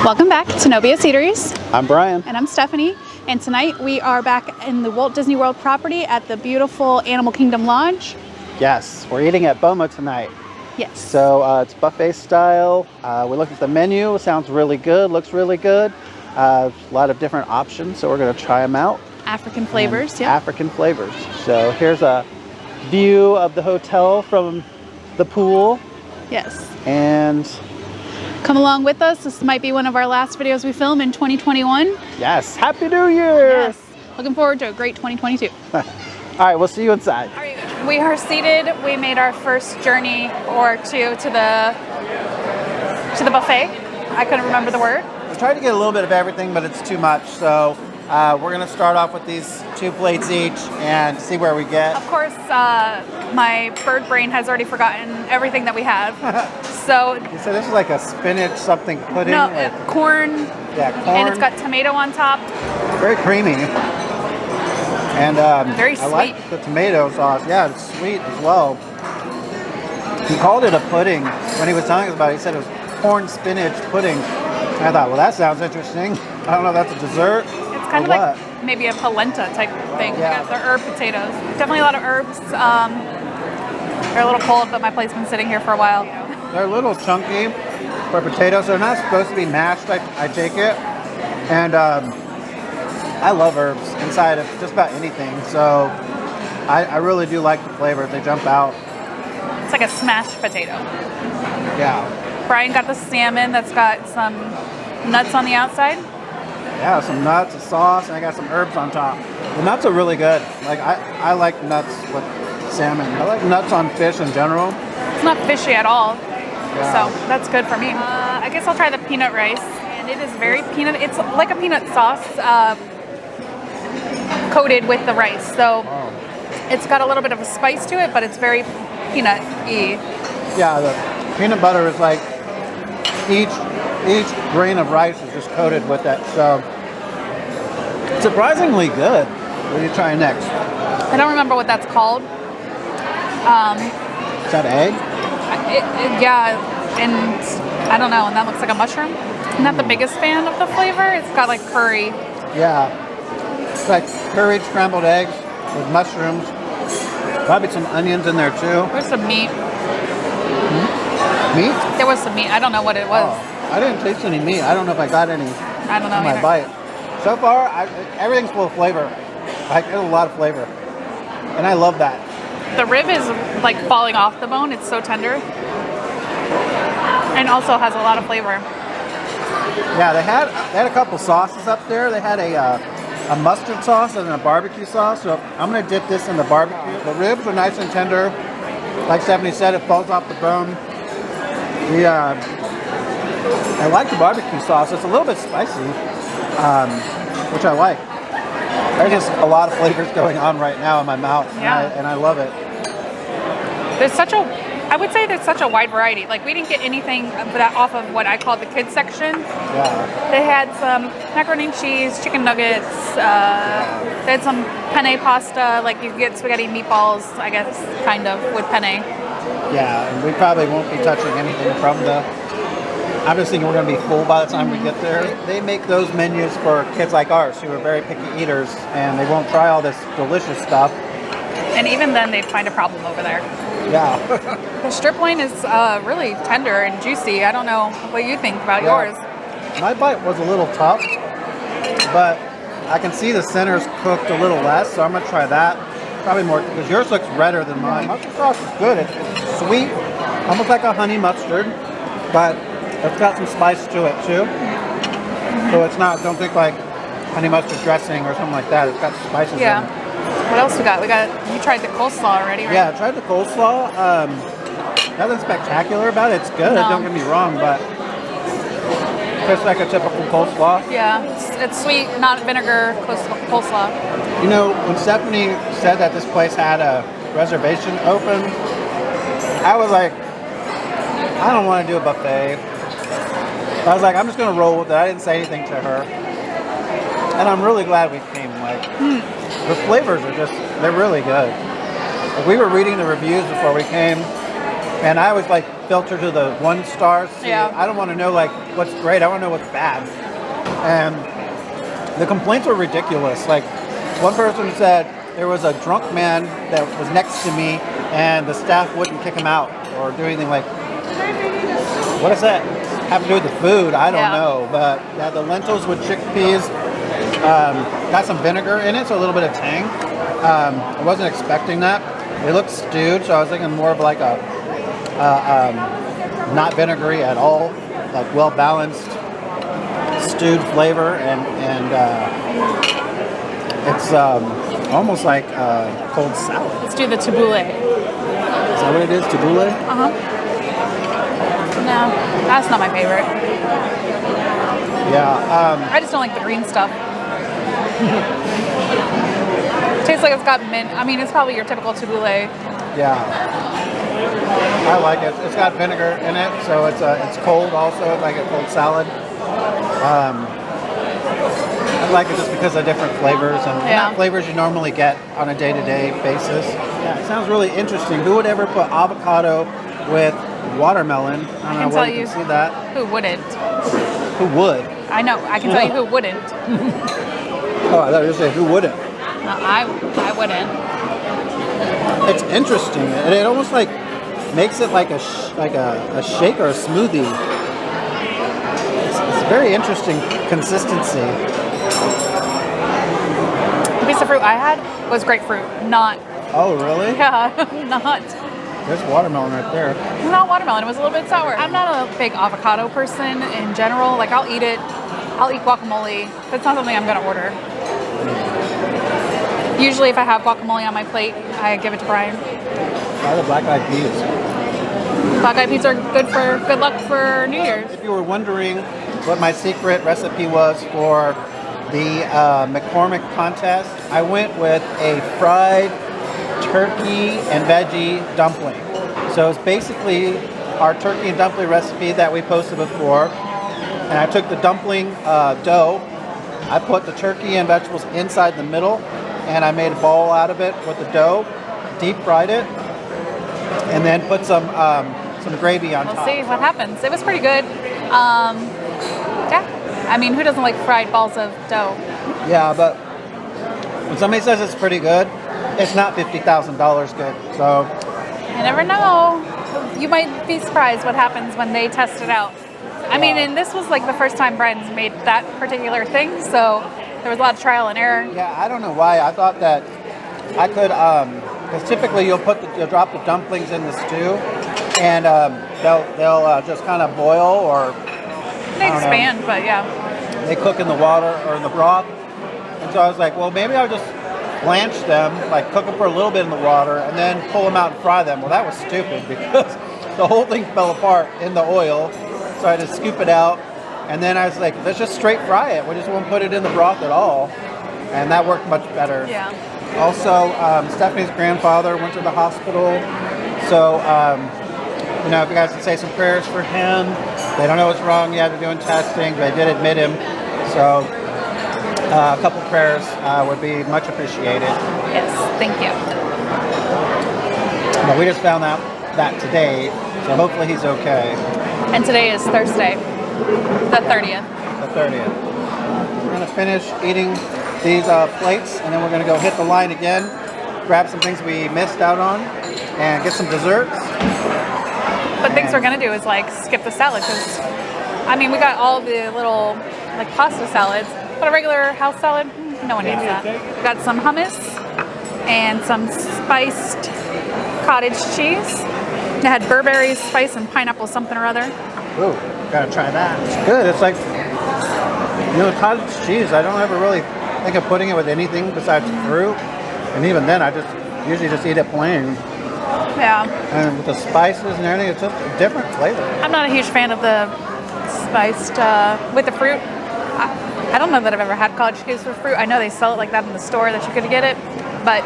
Welcome back to Nobia's Eateries. I'm Brian. And I'm Stephanie. And tonight we are back in the Walt Disney World property at the beautiful Animal Kingdom Lodge. Yes, we're eating at Boma tonight. Yes. So it's buffet style. We looked at the menu. It sounds really good. Looks really good. A lot of different options, so we're going to try them out. African flavors, yeah. African flavors. So here's a view of the hotel from the pool. Yes. And come along with us. This might be one of our last videos we film in 2021. yes, Happy New Year! Yes. Looking forward to a great 2022. All right, we'll see you inside. All right. We are seated. We made our first journey or two to the buffet. I couldn't remember the word. We tried to get a little bit of everything, but it's too much. So we're going to start off with these 2 plates each and see where we get. Of course, my bird brain has already forgotten everything that we have. So You said this is like a spinach something pudding? no, like, corn. yeah, corn. And it's got tomato on top. Very creamy. And Very I like sweet. the tomato sauce. Yeah, it's sweet as well. He called it a pudding. When he was telling us about it, he said it was corn spinach pudding. And I thought, well, that sounds interesting. I don't know if that's a dessert. It's kind of what. like maybe a polenta type thing. Yeah. We got the herb potatoes. Definitely a lot of herbs. They're a little cold, but my plate's been sitting here for a while. They're a little chunky for potatoes. They're not supposed to be mashed, I take it. And I love herbs inside of just about anything. So I really do like the flavors. They jump out. It's like a smashed potato. Yeah. Brian got the salmon that's got some nuts on the outside. Yeah, some nuts, a sauce, and I got some herbs on top. The nuts are really good. Like I like nuts with salmon. I like nuts on fish in general. It's not fishy at all. Yeah. So that's good for me. I guess I'll try the peanut rice. And it is very peanut. It's like a peanut sauce coated with the rice. So it's got a little bit of a spice to it, but it's very peanut-y. Yeah, the peanut butter is like each grain of rice is just coated with that. So surprisingly good. What are you trying next? I don't remember what that's called. Is that egg? Yeah, and I don't know. And that looks like a mushroom. I'm not the biggest fan of the flavor. It's got like curry. Yeah. It's like curried scrambled eggs with mushrooms. Probably some onions in there too. There's some meat. Meat? There was some meat. I don't know what it was. Oh, I didn't taste any meat. I don't know if I got any I don't know in my either. bite. So far, everything's full of flavor. Like, there's a lot of flavor. And I love that. The rib is like falling off the bone. It's so tender. And also has a lot of flavor. Yeah, they had a couple sauces up there. They had a mustard sauce and a barbecue sauce. So I'm going to dip this in the barbecue. The ribs are nice and tender. Like Stephanie said, it falls off the bone. I like the barbecue sauce. It's a little bit spicy, which I like. There's just a lot of flavors going on right now in my mouth, and I love it. I would say there's such a wide variety. Like we didn't get anything off of what I call the kids section. Yeah. They had some macaroni and cheese, chicken nuggets. They had some penne pasta. Like you get spaghetti meatballs, I guess, kind of with penne. Yeah, and we probably won't be touching anything from the. I'm just thinking we're going to be full by the time we get there. They make those menus for kids like ours who are very picky eaters, and they won't try all this delicious stuff. And even then, they'd find a problem over there. Yeah. The strip loin is really tender and juicy. I don't know what you think about yours. My bite was a little tough, but I can see the center's cooked a little less, so I'm going to try that. Probably more, because yours looks redder than mine. Mustard sauce is good. It's sweet, almost like a honey mustard, but it's got some spice to it too. So it's not, don't think like honey mustard dressing or something like that. It's got spices in it. What else we got? You tried the coleslaw already, right? Yeah, I tried the coleslaw. Nothing spectacular about it. It's good, don't get me wrong, but it's like a typical coleslaw. Yeah, it's sweet, not vinegar coleslaw. You know, when Stephanie said that this place had a reservation open, I was like, I don't want to do a buffet. I was like, I'm just going to roll with it. I didn't say anything to her. And I'm really glad we came. Like, the flavors are they're really good. Like, we were reading the reviews before we came, And I always like filter to the 1 star. See, Yeah. I don't want to know like what's great. I want to know what's bad. And the complaints were ridiculous. Like one person said there was a drunk man that was next to me, and the staff wouldn't kick him out or do anything. Like, what does that have to do with the food? I don't know. But yeah, the lentils with chickpeas got some vinegar in it, so a little bit of tang. I wasn't expecting that. It looked stewed, so I was thinking more of like a not vinegary at all, like well balanced stewed flavor, and it's almost like cold salad. Let's do the tabbouleh. Is that what it is? Tabouleh? Uh-huh. No, that's not my favorite. Yeah. I just don't like the green stuff. Tastes like it's got mint. I mean, it's probably your typical tabbouleh. Yeah. I like it. It's got vinegar in it, so it's cold also. It's like a cold salad. I like it just because of different flavors and not flavors you normally get on a day-to-day basis. Yeah, it sounds really interesting. Who would ever put avocado with watermelon? I can tell you see that. who wouldn't. Who would? I know. I can tell you who wouldn't. Oh, I thought you were saying who wouldn't. No, I wouldn't. It's interesting. It almost like makes it like a shake or a smoothie. It's very interesting consistency. The piece of fruit I had was grapefruit, not. Oh, really? Yeah, not. There's watermelon right there. Not watermelon. It was a little bit sour. I'm not a big avocado person in general. Like, I'll eat it. I'll eat guacamole. That's not something I'm going to order. Usually, if I have guacamole on my plate, I give it to Brian. Try the black-eyed peas. Black-eyed peas are good luck for New Year's. If you were wondering what my secret recipe was for the McCormick contest, I went with a fried turkey and veggie dumpling. So it's basically our turkey and dumpling recipe that we posted before. And I took the dumpling dough, I put the turkey and vegetables inside the middle, and I made a ball out of it with the dough, deep fried it, and then put some gravy on top. We'll see what happens. It was pretty good. Yeah. I mean, who doesn't like fried balls of dough? Yeah, but when somebody says it's pretty good, it's not $50,000 good. So You never know. You might be surprised what happens when they test it out. I mean, and this was like the first time Brian's made that particular thing, so there was a lot of trial and error. yeah, I don't know why. I thought that I could, because typically you'll drop the dumplings in the stew, and they'll just kind of boil or They expand, but yeah. they cook in the water or in the broth. And so I was like, well, maybe I'll just blanch them, like cook them for a little bit in the water, and then pull them out and fry them. Well, that was stupid because the whole thing fell apart in the oil. So I had to scoop it out, and then I was like, let's just straight fry it. We just won't put it in the broth at all. And that worked much better. Yeah. Also, Stephanie's grandfather went to the hospital. So, if you guys can say some prayers for him. They don't know what's wrong yet. They're doing testing. They did admit him. So, a couple prayers would be much appreciated. Yes, thank you. But we just found out that today, so hopefully he's okay. And today is Thursday, the 30th. The 30th. We're going to finish eating these plates, and then we're going to go hit the line again, grab some things we missed out on, and get some desserts. But things we're going to do is like skip the salad because, I mean, we got all the little like pasta salads, but a regular house salad, no one needs that. We got some hummus and some spiced cottage cheese. It had Burberry spice and pineapple something or other. Ooh, gotta try that. It's good. It's like, cottage cheese. I don't ever really think of putting it with anything besides fruit. And even then, I just usually just eat it plain. Yeah. And with the spices and everything, it's just a different flavor. I'm not a huge fan of the spiced with the fruit. I don't know that I've ever had cottage cheese with fruit. I know they sell it like that in the store that you could get it, but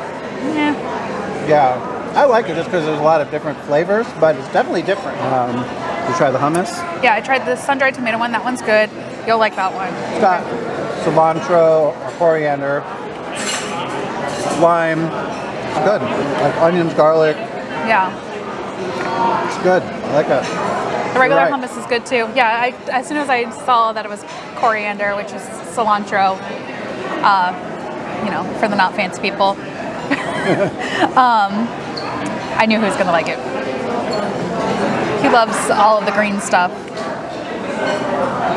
Yeah, I like it just because there's a lot of different flavors, but it's definitely different. You try the hummus? Yeah, I tried the sun-dried tomato one. That one's good. You'll like that one. It's got cilantro or coriander, lime. It's good. Like onions, garlic. Yeah. It's good. I like it. The regular You're right. hummus is good too. Yeah, as soon as I saw that it was coriander, which is cilantro, you know, for the not fancy people, I knew he was gonna like it. He loves all of the green stuff.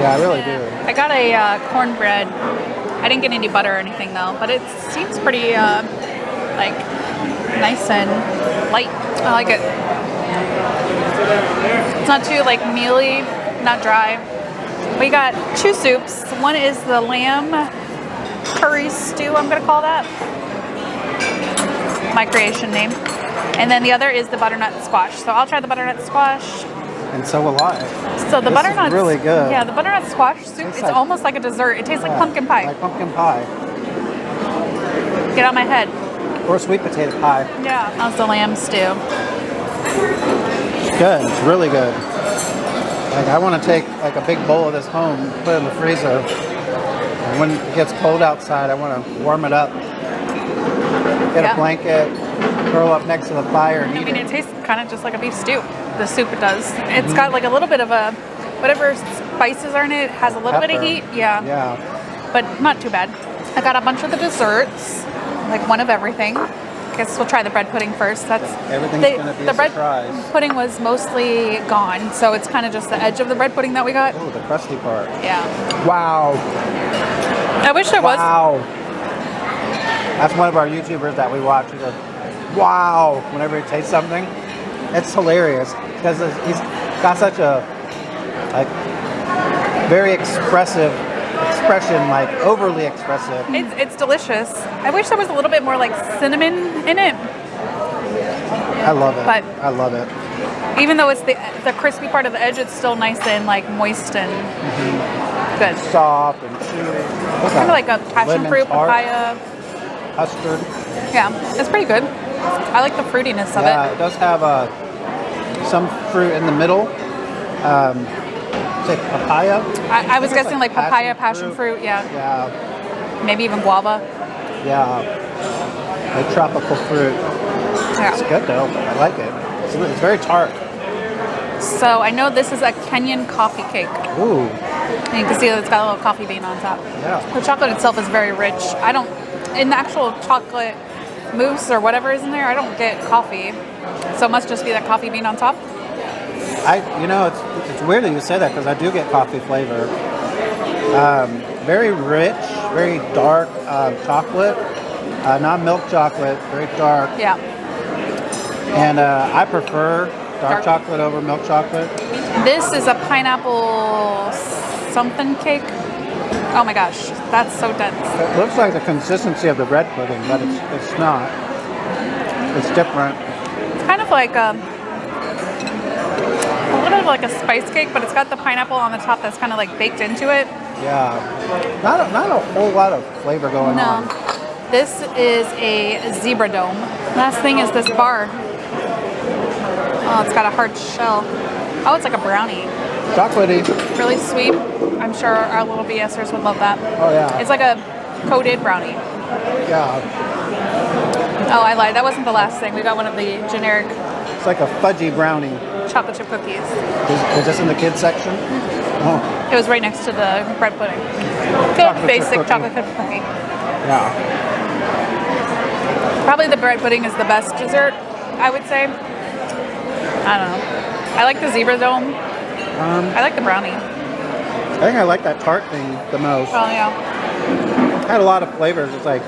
Yeah, I really do. I got a cornbread. I didn't get any butter or anything though, but it seems pretty like nice and light. I like it. It's not too like mealy, not dry. We got 2 soups. One is the lamb curry stew, I'm gonna call that. My creation name. And then the other is the butternut squash. So I'll try the butternut squash. And so will I. So the butternut is really good. Yeah, the butternut squash soup. It's like, almost like a dessert. It tastes like pumpkin pie. Like pumpkin pie. Get out my head. Or sweet potato pie. Yeah. How's the lamb stew? It's good. It's really good. Like I want to take like a big bowl of this home, put it in the freezer. And when it gets cold outside, I want to warm it up. Get a blanket, curl up next to the fire and eat it tastes kind of just like a beef stew. The soup it does. It's got like a little bit of a, whatever spices are in it, has a little bit of heat. Yeah. Yeah. But not too bad. I got a bunch of the desserts, like one of everything. I guess we'll try the bread pudding first. Everything's going to be a bread surprise. pudding was mostly gone, so it's kind of just the edge of the bread pudding that we got. Oh, the crusty part. Yeah. Wow. I wish there was. Wow. That's one of our YouTubers that we watch. He goes, wow, whenever he tastes something. It's hilarious because he's got such a like very expressive expression, like overly expressive. It's delicious. I wish there was a little bit more like cinnamon in it. I love it. But I love it. even though it's the crispy part of the edge, it's still nice and like moist and good. Soft and chewy. Kind of like a passion lemon fruit, tart, papaya. custard. Yeah, it's pretty good. I like the fruitiness of Yeah, it. it does have some fruit in the middle. Say papaya. I was think it's guessing like papaya, passion fruit. Yeah, Yeah, maybe even guava. yeah. Like tropical fruit. Yeah. It's good though. I like it. It's very tart. So I know this is a Kenyan coffee cake. Ooh, And you can see that it's got a little coffee bean on top. yeah. The chocolate itself is very rich. In the actual chocolate mousse or whatever is in there, I don't get coffee. So it must just be that coffee bean on top. It's weird that you say that because I do get coffee flavor. Very rich, very dark chocolate. Not milk chocolate, very dark. Yeah. And I prefer dark chocolate over milk chocolate. This is a pineapple something cake. Oh my gosh, that's so dense. It looks like the consistency of the bread pudding, but it's not. It's different. It's kind of like a little bit like a spice cake, but it's got the pineapple on the top that's kind of like baked into it. Yeah. Not a whole lot of flavor going on. No. This is a zebra dome. Last thing is this bar. Oh, it's got a hard shell. Oh, it's like a brownie. Chocolatey. Really sweet. I'm sure our little BSers would love that. Oh, yeah. It's like a coated brownie. Yeah. Oh, I lied. That wasn't the last thing. We got one of the generic It's like a fudgy brownie. chocolate chip cookies. Is this in the kids section? Oh, It was right next to the bread pudding. Good Chocolate chip basic cookie. chocolate chip cookie. yeah. Probably the bread pudding is the best dessert, I would say. I don't know. I like the zebra dome. I like the brownie. I think I like that tart thing the most. Oh yeah, Had a lot of flavors. It's like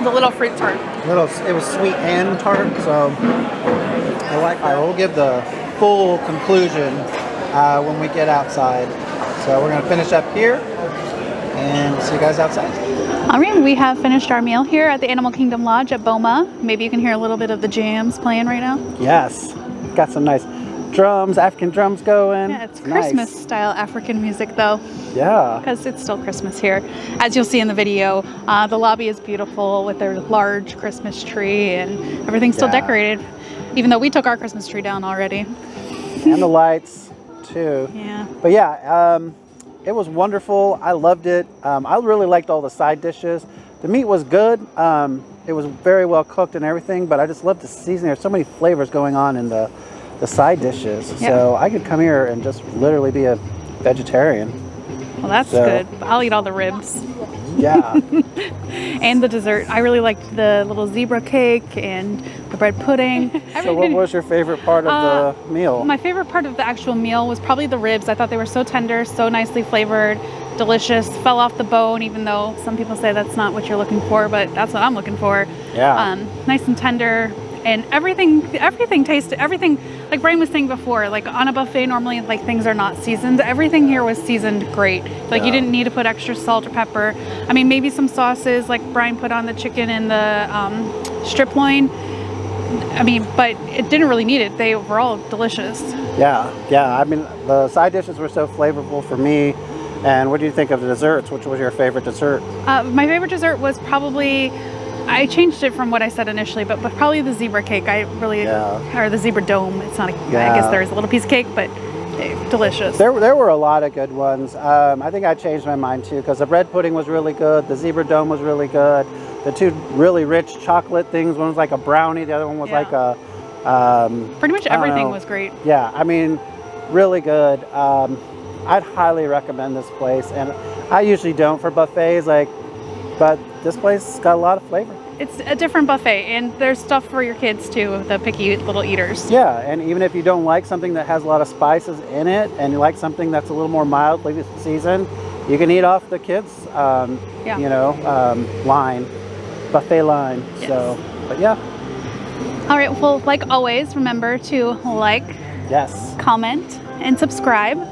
the little fruit tart. it was sweet and tart. So I will give the full conclusion when we get outside. So we're gonna finish up here and see you guys outside. All right, we have finished our meal here at the Animal Kingdom Lodge at Boma. Maybe you can hear a little bit of the jams playing right now. Yes, got some nice drums, African drums going. Yeah, it's Nice. Christmas style African music though, Yeah. because it's still Christmas here. As you'll see in the video, the lobby is beautiful with their large Christmas tree and everything's still Yeah. decorated, even though we took our Christmas tree down already. And the lights too. Yeah. But yeah, it was wonderful. I loved it. I really liked all the side dishes. The meat was good. It was very well cooked and everything, but I just loved the seasoning. There's so many flavors going on in the the side dishes. Yeah. So I could come here and just literally be a vegetarian. Well, that's good. I'll eat all the ribs. Yeah. And the dessert. I really liked the little zebra cake and the bread pudding. So what was your favorite part of the meal? My favorite part of the actual meal was probably the ribs. I thought they were so tender, so nicely flavored, delicious, fell off the bone, even though some people say that's not what you're looking for, but that's what I'm looking for. Yeah. Nice and tender. And everything tasted, like Brian was saying before, like on a buffet normally like things are not seasoned. Everything here was seasoned great. Like you didn't need to put extra salt or pepper. I mean, maybe some sauces like Brian put on the chicken and the strip loin. I mean, but it didn't really need it. They were all delicious. Yeah. I mean, the side dishes were so flavorful for me. And what do you think of the desserts? Which was your favorite dessert? My favorite dessert was probably, I changed it from what I said initially, but probably the zebra cake. I really, or the zebra dome. It's not, I guess there's a little piece of cake, but delicious. There were a lot of good ones. I think I changed my mind too, because the bread pudding was really good. The zebra dome was really good. The two really rich chocolate things, one was like a brownie, the other one was like a... pretty much everything was great. Yeah, I mean, really good. I'd highly recommend this place, and I usually don't for buffets, but this place got a lot of flavor. It's a different buffet, and there's stuff for your kids too, the picky little eaters. Yeah, and even if you don't like something that has a lot of spices in it, and you like something that's a little more mildly seasoned, you can eat off the kids, line, buffet line. Yes. So, but yeah. All right, well, like always, remember to like, comment, and subscribe.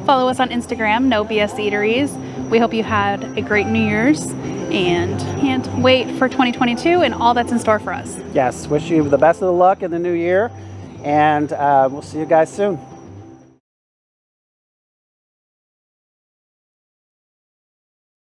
Follow us on Instagram, No BS Eateries. We hope you had a great New Year's and can't wait for 2022 and all that's in store for us. Yes, wish you the best of the luck in the new year, and we'll see you guys soon.